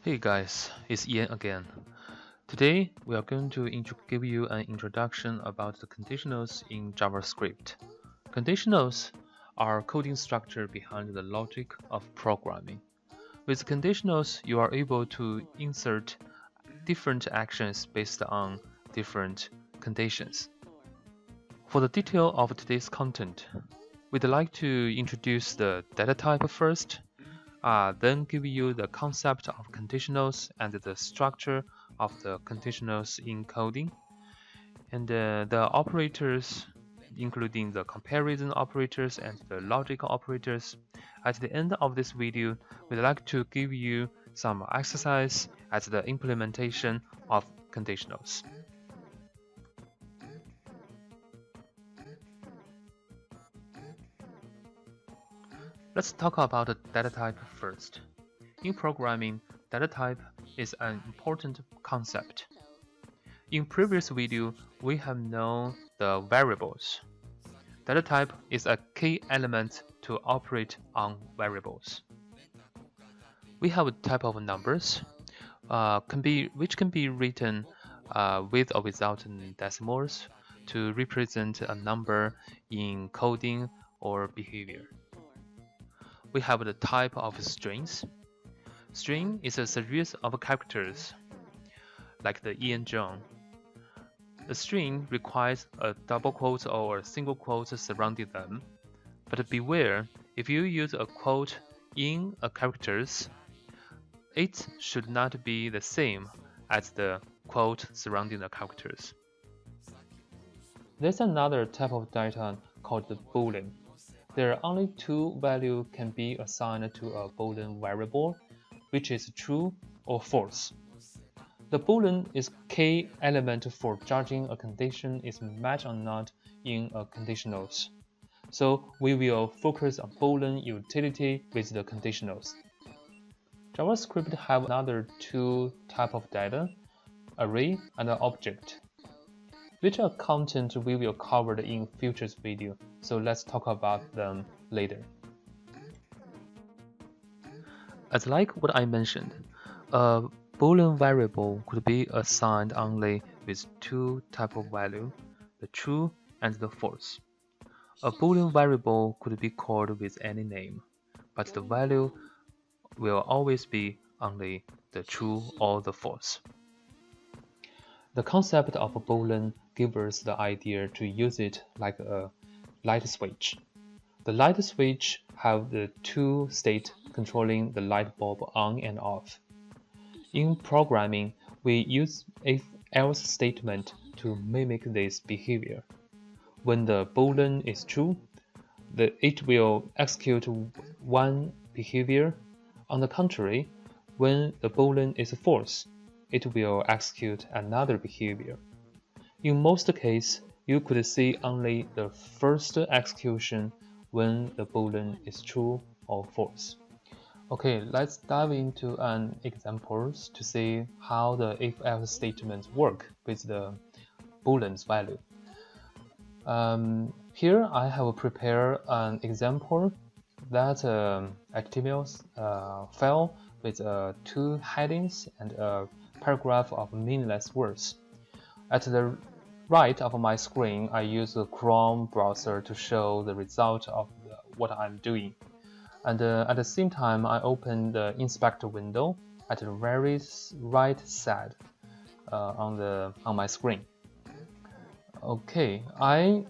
Hey guys, it's Ian again. Today we are going to give you an introduction about the conditionals in JavaScript. Conditionals are coding structure behind the logic of programming. With conditionals, you are able to insert different actions based on different conditions. For the detail of today's content, we'd like to introduce the data type first, then give you the concept of conditionals and the structure of the conditionals in coding, and the operators, including the comparison operators and the logical operators. At the end of this video, we'd like to give you some exercise as the implementation of conditionals. Let's talk about the data type first. In programming, data type is an important concept. In previous video, we have known the variables. Data type is a key element to operate on variables. We have a type of numbers, which can be written with or without decimals to represent a number in coding or behavior. We have the type of strings. String is a series of characters, like the Ian John. The string requires a double quote or a single quote surrounding them, but beware, if you use a quote in a characters, it should not be the same as the quote surrounding the characters. There's another type of data called the Boolean. There are only two values can be assigned to a Boolean variable, which is true or false. The Boolean is key element for judging a condition is met or not in a conditionals. So we will focus on Boolean utility with the conditionals. JavaScript have another two type of data, array and object, which are content we will cover in future video. So let's talk about them later. As like what I mentioned, a Boolean variable could be assigned only with two types of value, the true and the false. A Boolean variable could be called with any name, but the value will always be only the true or the false. The concept of a Boolean gives us the idea to use it like a light switch. The light switch have the two states controlling the light bulb on and off. In programming, we use if-else statement to mimic this behavior. When the Boolean is true, it will execute one behavior. On the contrary, when the Boolean is false, it will execute another behavior. In most cases, you could see only the first execution when the Boolean is true or false. Okay, let's dive into an examples to see how the if-else statements work with the Boolean's value. Here I have prepared an example that HTML file with two headings and a paragraph of meaningless words. At the right of my screen, I use the Chrome browser to show the result of what I'm doing. And at the same time, I open the inspector window at the very right side on my screen. Okay, I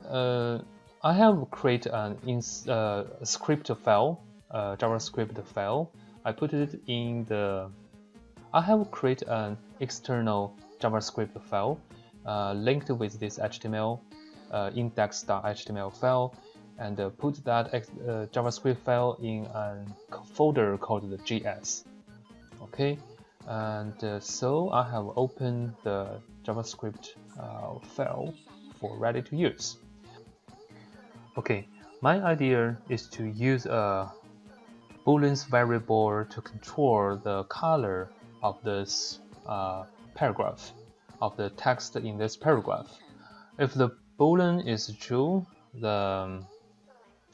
have created a script file, JavaScript file. I put it in the. I have created an external JavaScript file linked with this HTML index.html file, and put that JavaScript file in a folder called the JS. Okay, and so I have opened the JavaScript file for ready to use. Okay, my idea is to use a Boolean variable to control the color of this paragraph, of the text in this paragraph. If the Boolean is true, the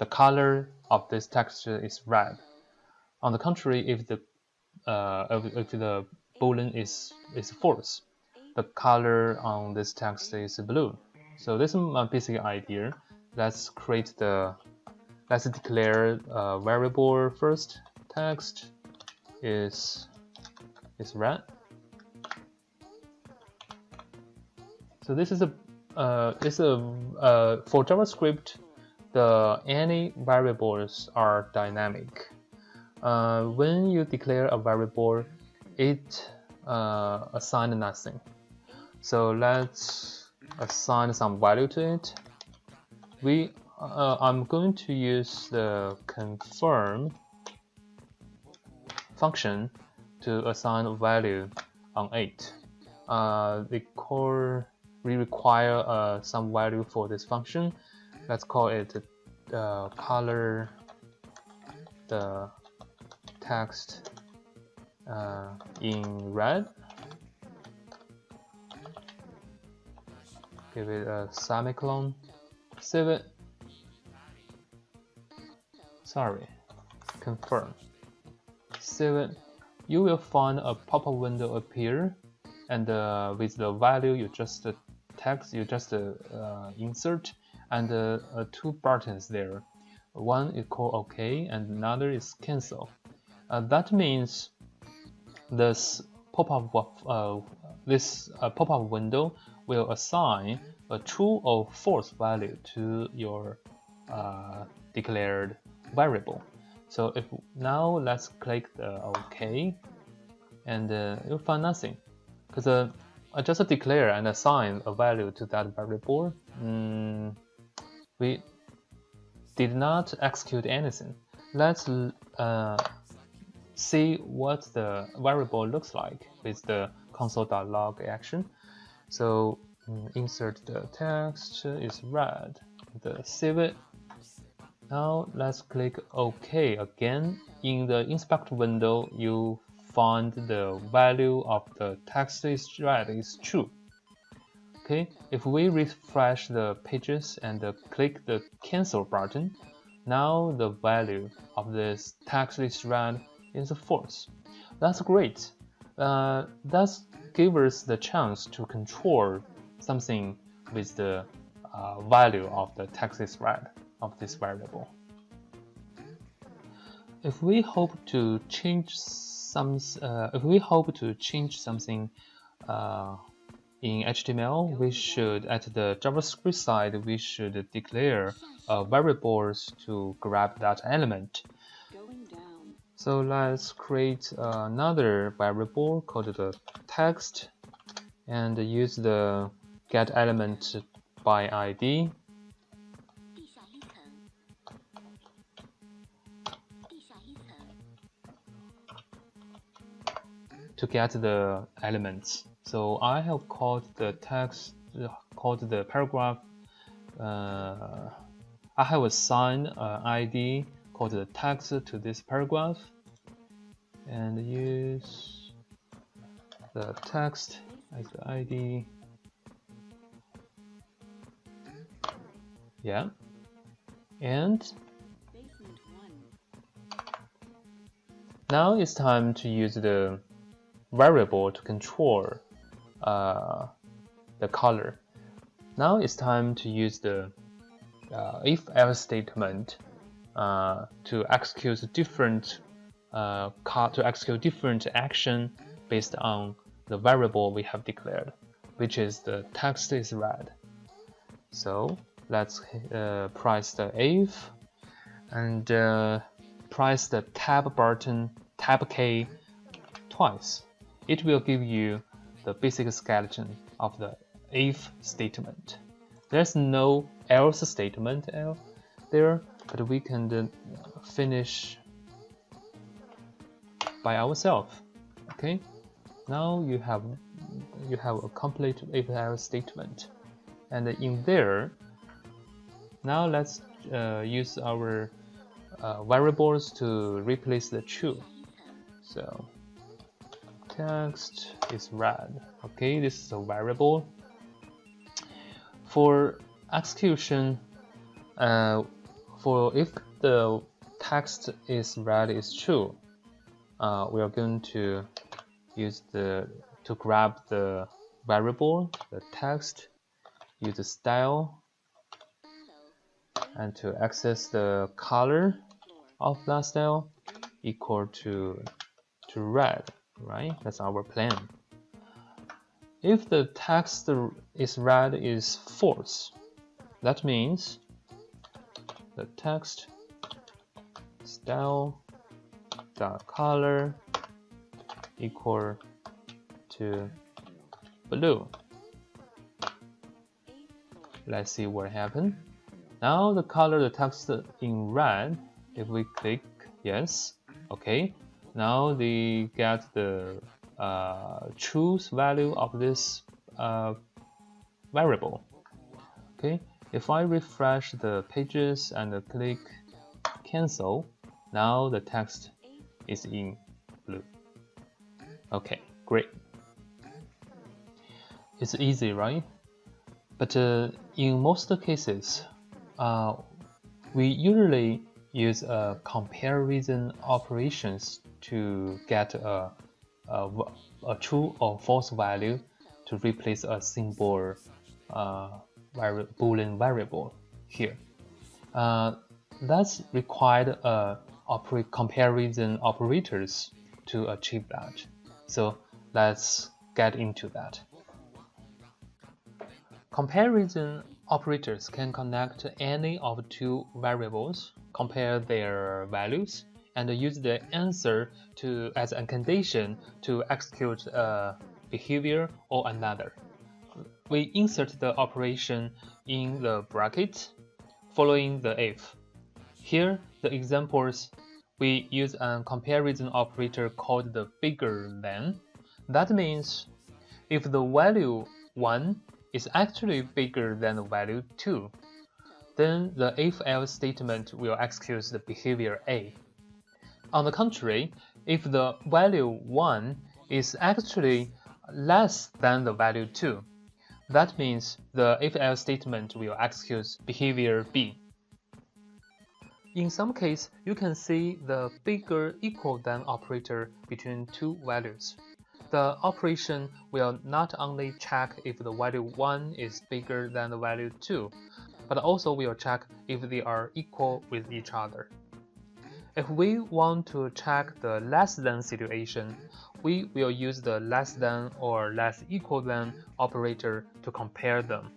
color of this text is red. On the contrary, if the if the boolean is false, the color on this text is blue. So this is my basic idea. Let's declare a variable first. Text is red. So this is for JavaScript, any variables are dynamic. When you declare a variable, it assigns nothing. So let's assign some value to it. I'm going to use the confirm function to assign a value on it. We require some value for this function. Let's call it color the text in red. Give it a semicolon. Save it. Confirm. Save it. You will find a pop-up window appear, and with the value you just insert, and two buttons there. One is called OK, and another is cancel. That means this pop-up window will assign a true or false value to your declared variable. So now let's click the OK, and you'll find nothing, because I just declare and assign a value to that variable. We did not execute anything. Let's see what the variable looks like with the console.log action. So insert the text is red, save it. Now let's click OK again. In the inspect window, you find the value of the text is red is true. Okay, if we refresh the pages and click the cancel button, now the value of this text is red is false. That's great. That gives us the chance to control something with the value of the text is red of this variable. If we hope to change something in HTML, we should, at the JavaScript side, we should declare variables to grab that element. So let's create another variable called the text, and use the get element by ID. To get the elements. So I have called the text, called the paragraph. I have assigned an ID called the text to this paragraph, and use the text as the ID. Yeah, and now it's time to use the variable to control the color. Now it's time to use the if-else statement to execute different action based on the variable we have declared, which is the text is red. So let's press the if and press the tab button, tab key twice. It will give you the basic skeleton of the if statement. There's no else statement there, but we can finish by ourselves. Okay, now you have a complete if else statement, and in there, now let's use our variables to replace the true. So text is red. Okay, this is a variable. For execution, for if the text is red is true, we are going to use to grab the variable, the text, use the style, and to access the color of that style equal to red, right? That's our plan. If the text is red is false, that means the text style dot color equal to blue. Let's see what happened. Now the color the text in red. If we click yes, okay. Now they get the truth value of this variable. Okay. If I refresh the pages and click cancel, now the text is in blue. Okay, great. It's easy, right? But in most cases, we usually use comparison operations to get a true or false value to replace a simple Boolean variable here. That's required comparison operators to achieve that. So let's get into that. Comparison operators can connect any of two variables, compare their values, and use the answer as a condition to execute a behavior or another. We insert the operation in the bracket following the if. Here, the examples, we use a comparison operator called the bigger than. That means if the value 1 is actually bigger than the value 2, then the if-else statement will execute the behavior A. On the contrary, if the value 1 is actually less than the value 2, that means the if-else statement will execute behavior B. In some cases, you can see the bigger equal than operator between two values. The operation will not only check if the value 1 is bigger than the value 2, but also will check if they are equal with each other. If we want to check the less than situation, we will use the less than or less equal than operator to compare them.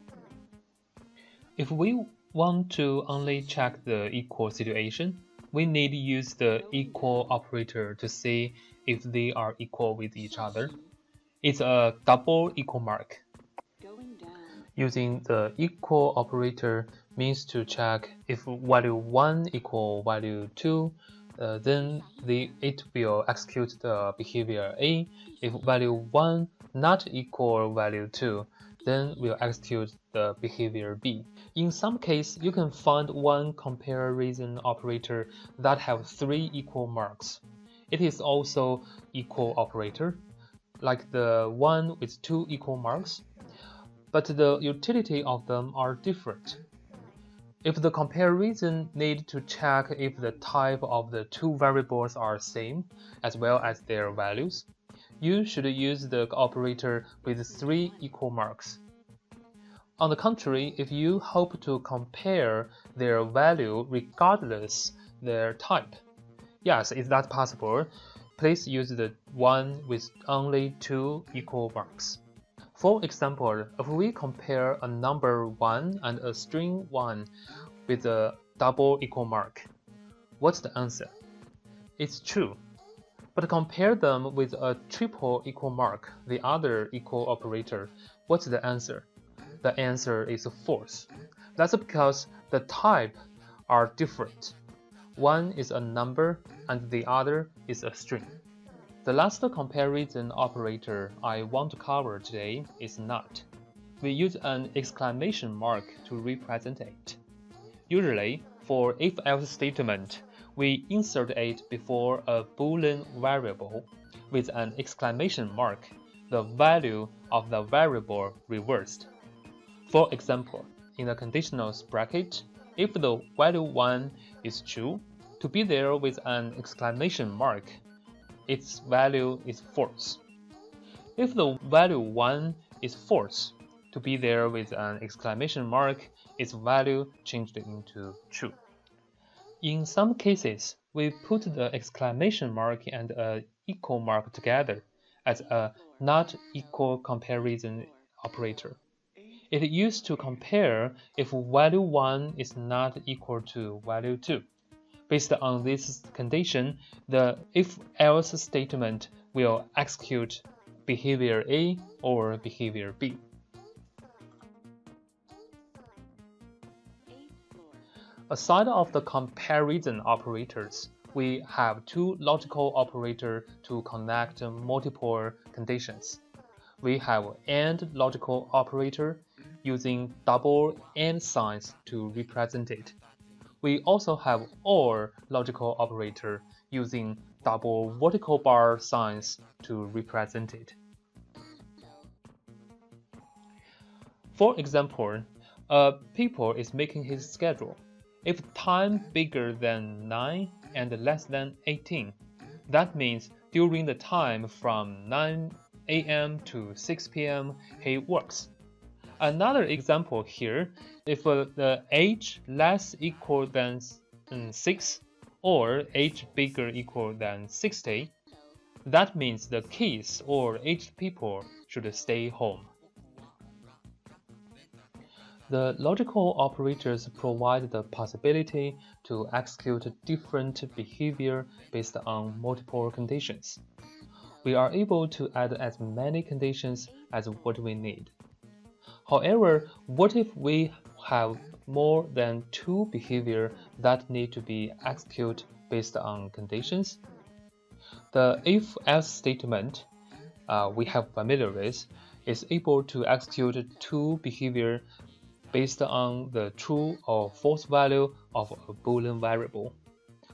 If we want to only check the equal situation, we need to use the equal operator to see if they are equal with each other. It's a double equal mark. Using the equal operator means to check if value 1 equal value 2, then it will execute the behavior A. If value 1 not equal value 2, then we'll execute the behavior B. In some cases, you can find one comparison operator that have 3 equal marks. It is also equal operator, like the one with 2 equal marks, but the utility of them are different. If the comparison need to check if the type of the two variables are same, as well as their values, you should use the operator with 3 equal marks. On the contrary, if you hope to compare their value regardless their type, yes, is that possible? Please use the one with only 2 equal marks. For example, if we compare a number 1 and a string 1 with a double equal mark, what's the answer? It's true. But compare them with a triple equal mark, the other equal operator, what's the answer? The answer is false. That's because the type are different. One is a number and the other is a string. The last comparison operator I want to cover today is not. We use an exclamation mark to represent it. Usually, for if-else statement, we insert it before a Boolean variable with an exclamation mark, the value of the variable reversed. For example, in the conditionals bracket, if the value 1 is true, to be there with an exclamation mark, its value is false. If the value 1 is false, to be there with an exclamation mark, its value changed into true. In some cases, we put the exclamation mark and an equal mark together as a not equal comparison operator. It used to compare if value 1 is not equal to value 2. Based on this condition, the if-else statement will execute behavior A or behavior B. Aside of the comparison operators, we have two logical operators to connect multiple conditions. We have AND logical operator using double AND signs to represent it. We also have OR logical operator using double vertical bar signs to represent it. For example, a people is making his schedule. If time bigger than 9 and less than 18, that means during the time from 9 a.m. to 6 p.m. he works. Another example here, if the age less equal than 6 or age bigger equal than 60, that means the kids or aged people should stay home. The logical operators provide the possibility to execute different behavior based on multiple conditions. We are able to add as many conditions as what we need. However, what if we have more than two behaviors that need to be executed based on conditions? The if-else statement we have familiar with is able to execute two behaviors based on the true or false value of a Boolean variable.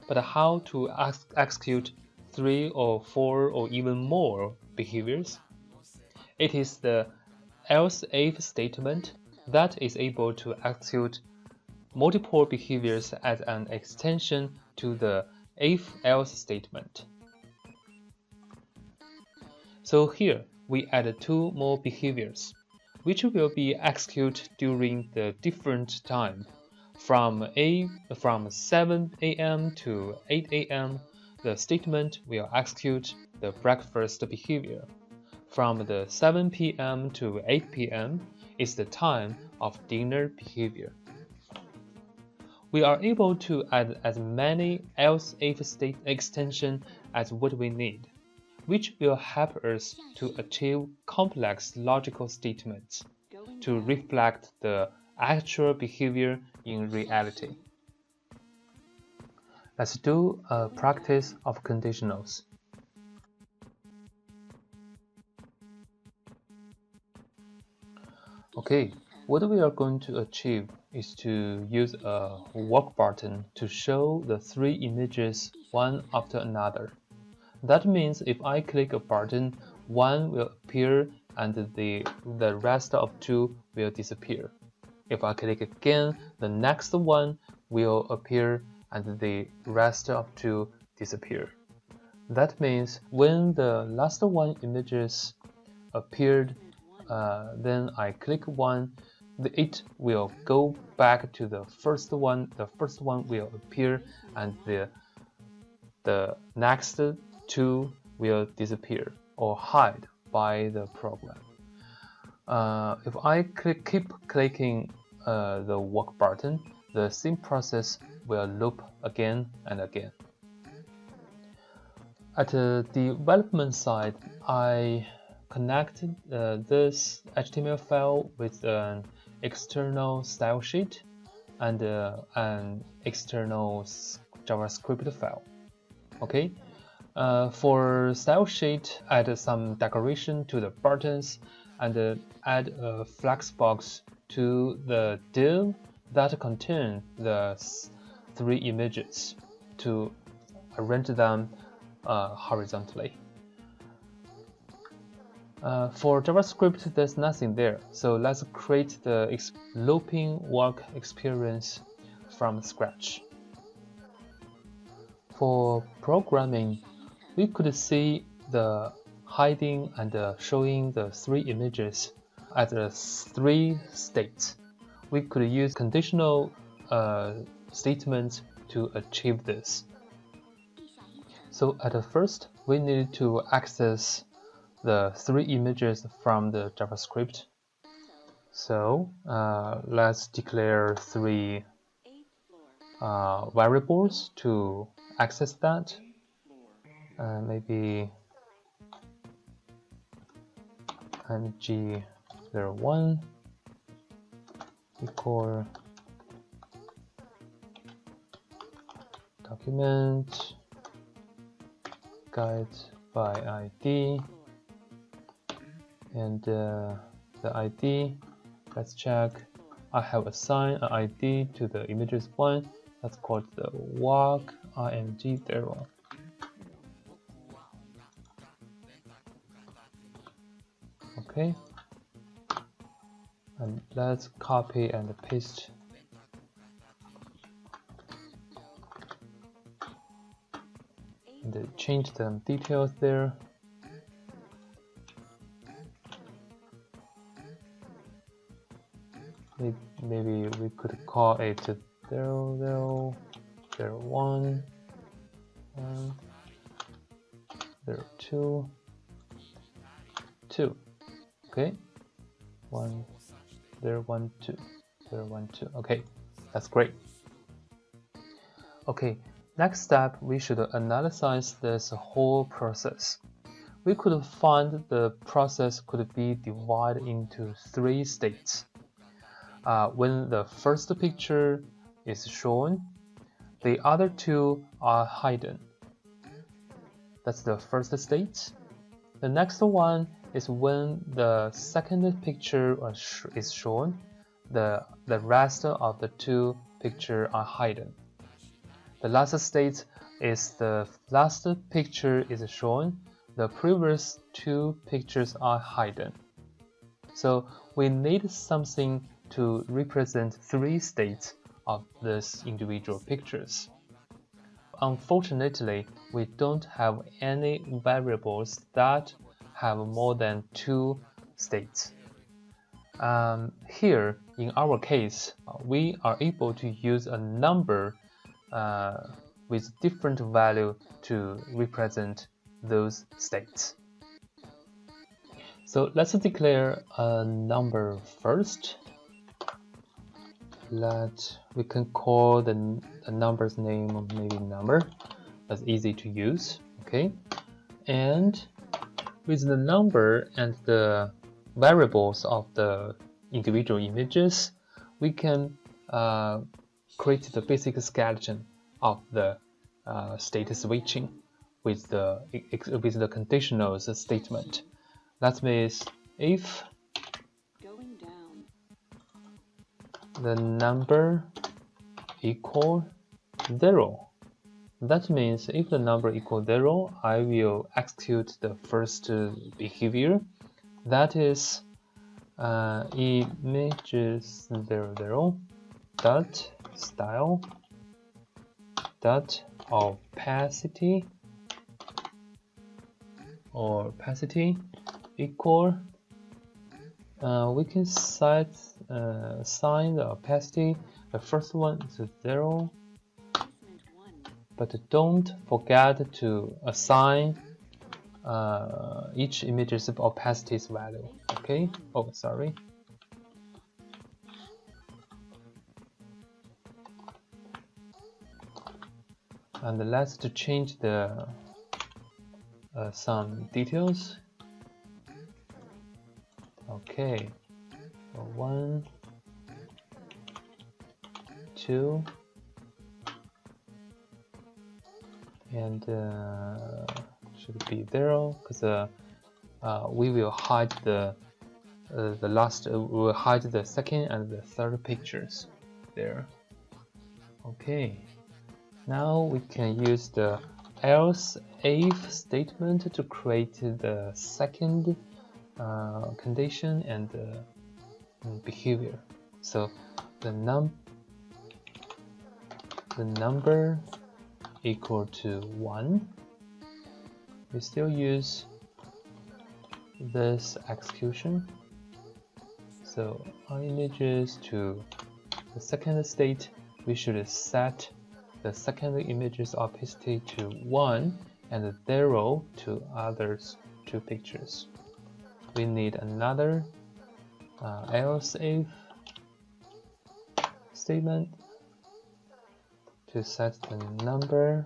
But how to execute 3 or 4 or even more behaviors? It is the else-if statement that is able to execute multiple behaviors as an extension to the if-else statement. So here we add two more behaviors, which will be executed during the different time. From 7 a.m. to 8 a.m., the statement will execute the breakfast behavior. From the 7 p.m. to 8 p.m. is the time of dinner behavior. We are able to add as many else-if state extensions as what we need, which will help us to achieve complex logical statements to reflect the actual behavior in reality. Let's do a practice of conditionals. Okay, what we are going to achieve is to use a walk button to show the three images one after another. That means if I click a button, one will appear and the rest of two will disappear. If I click again, the next one will appear and the rest of two disappear. That means when the last one images appeared, then I click one, it will go back to the first one. The first one will appear and the next two will disappear or hide by the program. If I keep clicking the walk button, the same process will loop again and again. At the development side, I connected this HTML file with an external style sheet and an external JavaScript file. Okay. For style sheet, add some decoration to the buttons and add a flexbox to the div that contain the three images to arrange them horizontally. For JavaScript, there's nothing there, so let's create the looping work experience from scratch. For programming, we could see the hiding and showing the three images at the three states. We could use conditional statements to achieve this. So at first, we need to access the three images from the JavaScript. So let's declare three variables to access that. Maybe mg01 equal document guide by ID, and the ID, let's check. I have assigned an ID to the images 1. That's called the walk img0. Okay, and let's copy and paste and change the details there. Maybe we could call it 0001 and 02 2. Okay, 1012 012. Okay, that's great. Okay, next step, we should analyze this whole process. We could find the process could be divided into three states. When the first picture is shown, the other two are hidden. That's the first state. The next one is when the second picture is shown, the rest of the two pictures are hidden. The last state is the last picture is shown, the previous two pictures are hidden. So we need something to represent three states of these individual pictures. Unfortunately, we don't have any variables that have more than two states. Here, in our case, we are able to use a number with different value to represent those states. So let's declare a number first. We can call the number's name maybe number. That's easy to use. Okay, and with the number and the variables of the individual images, we can create the basic skeleton of the state switching with the conditionals statement. That means if the number equal 0, that means if the number equals 0, I will execute the first behavior, that is images00 dot style dot opacity equal, we can assign the opacity. The first one is 0, but don't forget to assign each image's opacity's value. Okay, oh sorry. And let's change the some details. Okay, 1, 2, and should be 0 because we will hide the last. We will hide the second and the third pictures there. Okay, now we can use the else if statement to create the second condition and behavior. So the number equal to 1, we still use this execution. So on images to the second state, we should set the second image's opacity to 1 and 0 to others 2 pictures. We need another else if statement to set the number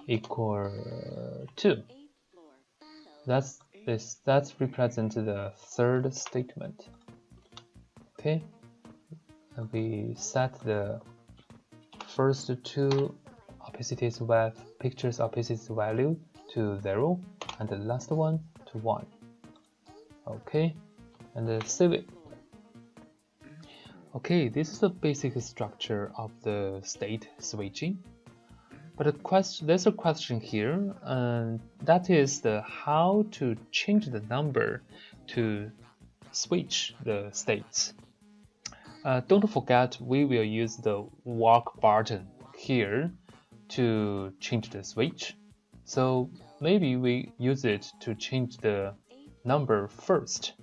equal 2. That's represents the third statement. Okay, and we set the first 2 opacities with pictures opacity value to 0 and the last one to 1. Okay, and save it. Okay, this is the basic structure of the state switching. But there's a question here, and that is how to change the number to switch the states. Don't forget, we will use the walk button here to change the switch. So maybe we use it to change the number first,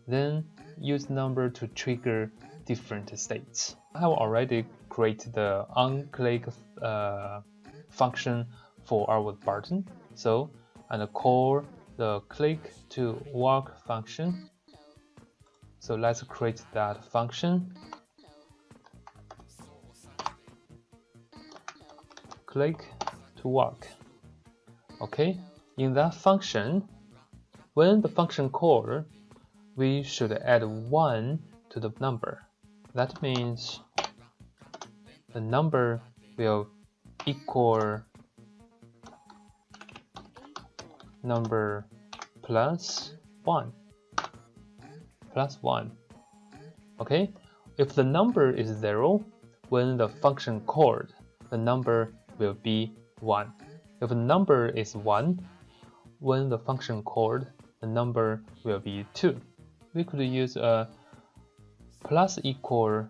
then use number to trigger different states. I have already created the onClick function for our button, so and call the click to walk function. So let's create that function. Click to walk. Okay, in that function, when the function call, we should add 1 to the number. That means the number will equal number plus 1. Okay, if the number is 0, when the function called, the number will be 1. If the number is 1, when the function called, the number will be 2. We could use a plus equal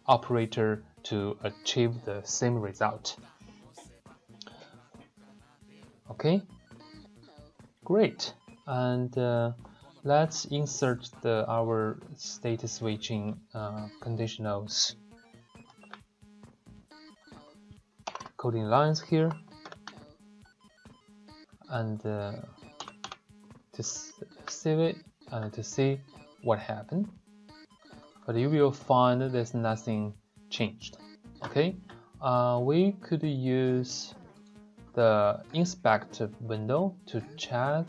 operator to achieve the same result. Okay, great. And let's insert our state switching conditionals coding lines here, and to save it and to see what happened. But you will find there's nothing changed. Okay, we could use the inspect window to check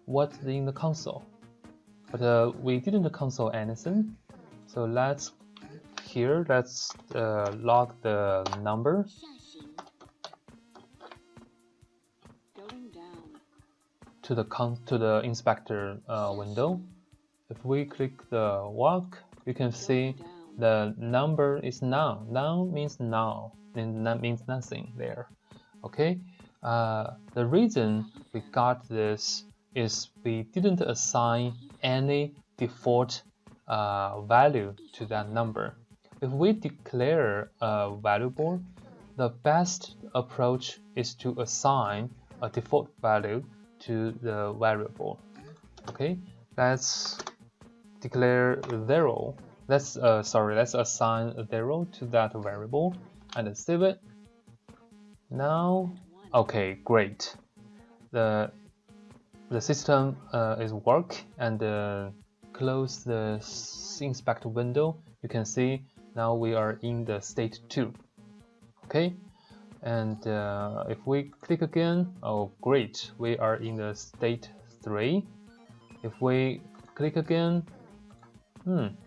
what's in the console, but we didn't console anything. So let's log the number to the inspector window. If we click the walk, you can see the number is null. Null means null, and that means nothing there. Okay, the reason we got this is we didn't assign any default value to that number. If we declare a variable, the best approach is to assign a default value to the variable. Okay, let's declare 0. Let's assign 0 to that variable and save it. Now, okay, great. The system is work, and close the inspect window. You can see now we are in the state 2. Okay, and if we click again, oh great, we are in the state 3. If we click again,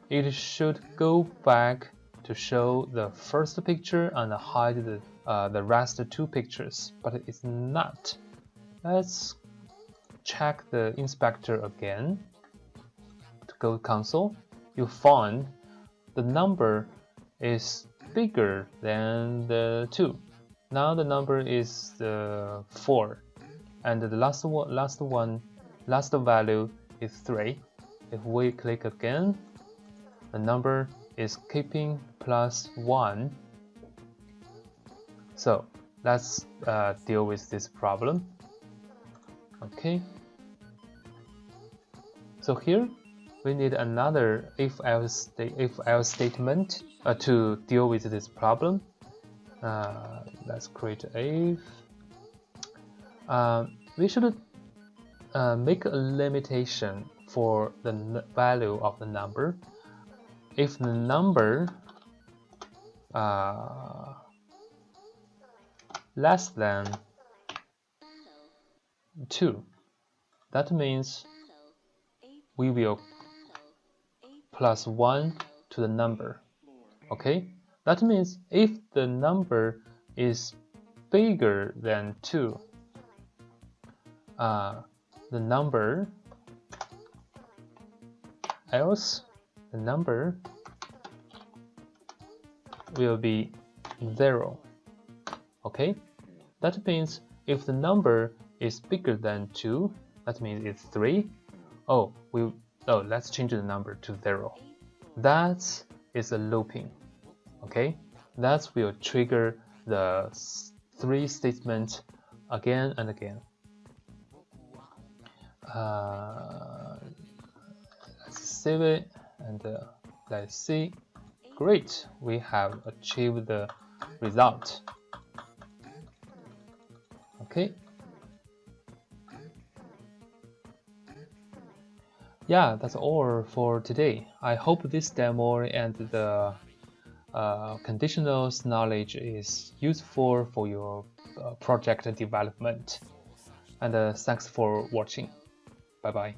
it should go back to show the first picture and hide the rest 2 pictures, but it's not. Let's check the inspector again. To go to console, you find the number is bigger than the 2. Now the number is 4, and the last value is 3. If we click again, the number is keeping plus 1 So let's deal with this problem. Okay. So here we need another if-else statement to deal with this problem. Let's create if. We should make a limitation for the value of the number. If the number less than 2, that means we will plus 1 to the number. Okay, that means if the number is bigger than 2, the number will be 0. Okay, that means if the number is bigger than 2, that means it's 3. Let's change the number to 0. That is a looping. Okay, that will trigger the 3 statement again and again. Let's save it and let's see. Great, we have achieved the result. Okay. Yeah, that's all for today. I hope this demo and the conditionals knowledge is useful for your project development. And thanks for watching. Bye bye.